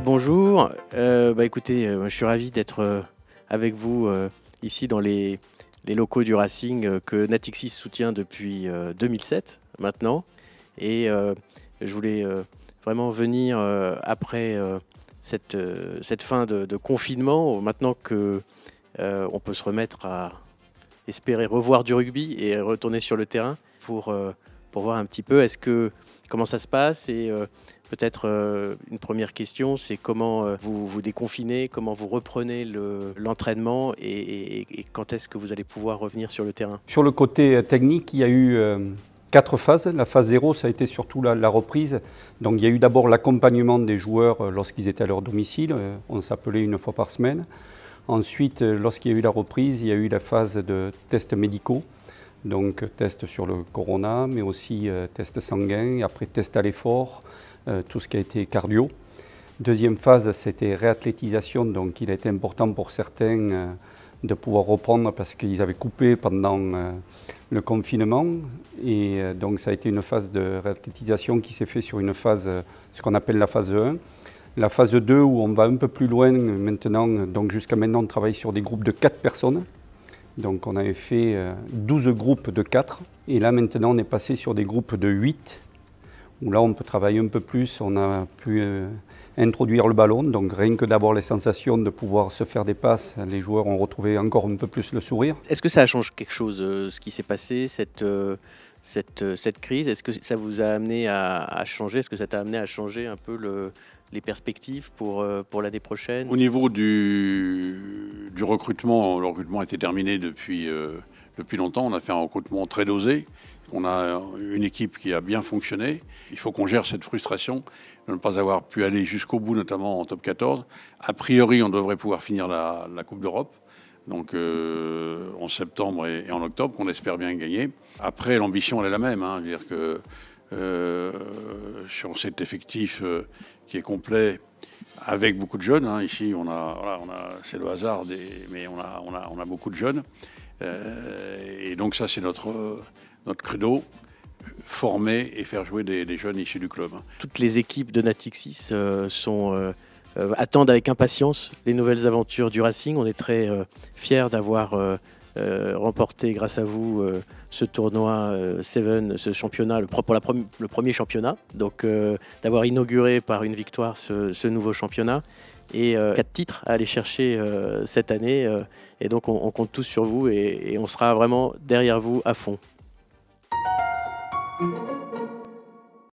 Bonjour, écoutez, je suis ravi d'être avec vous ici dans les locaux du Racing que Natixis soutient depuis 2007 maintenant. Et je voulais vraiment venir après cette fin de confinement, maintenant que on peut se remettre à espérer revoir du rugby et retourner sur le terrain pour voir un petit peu comment ça se passe. Et peut-être une première question, c'est comment vous vous déconfinez, comment vous reprenez l'entraînement et quand est-ce que vous allez pouvoir revenir sur le terrain? Sur le côté technique, il y a eu 4 phases. La phase 0, ça a été surtout la reprise. Donc il y a eu d'abord l'accompagnement des joueurs lorsqu'ils étaient à leur domicile. On s'appelait une fois par semaine. Ensuite, lorsqu'il y a eu la reprise, il y a eu la phase de tests médicaux. Donc tests sur le corona, mais aussi tests sanguins, après tests à l'effort, tout ce qui a été cardio. Deuxième phase, c'était réathlétisation. Donc il a été important pour certains de pouvoir reprendre parce qu'ils avaient coupé pendant le confinement. Et donc ça a été une phase de réathlétisation qui s'est faite sur une phase, ce qu'on appelle la phase 1. La phase 2 où on va un peu plus loin maintenant, donc jusqu'à maintenant on travaille sur des groupes de 4 personnes. Donc on avait fait 12 groupes de 4 et là maintenant on est passé sur des groupes de 8 où là on peut travailler un peu plus, on a pu introduire le ballon, donc rien que d'avoir les sensations de pouvoir se faire des passes, les joueurs ont retrouvé encore un peu plus le sourire. Est-ce que ça a changé quelque chose, ce qui s'est passé, cette crise? Est-ce que ça vous a amené à changer? Est-ce que ça t'a amené à changer un peu les perspectives pour l'année prochaine? Au niveau du recrutement, le recrutement a été terminé depuis longtemps. On a fait un recrutement très dosé. On a une équipe qui a bien fonctionné. Il faut qu'on gère cette frustration de ne pas avoir pu aller jusqu'au bout, notamment en top 14. A priori, on devrait pouvoir finir la Coupe d'Europe, donc en septembre et en octobre, qu'on espère bien gagner. Après, l'ambition, elle est la même. C'est-à-dire que sur cet effectif qui est complet, avec beaucoup de jeunes, ici, c'est le hasard, mais on a beaucoup de jeunes. Et donc ça, c'est notre credo, former et faire jouer des jeunes issus du club. Toutes les équipes de Natixis attendent avec impatience les nouvelles aventures du Racing. On est très fiers d'avoir remporté grâce à vous ce tournoi Seven, ce championnat, le premier championnat. Donc d'avoir inauguré par une victoire ce nouveau championnat. Et 4 titres à aller chercher cette année. Et donc on compte tous sur vous et on sera vraiment derrière vous à fond.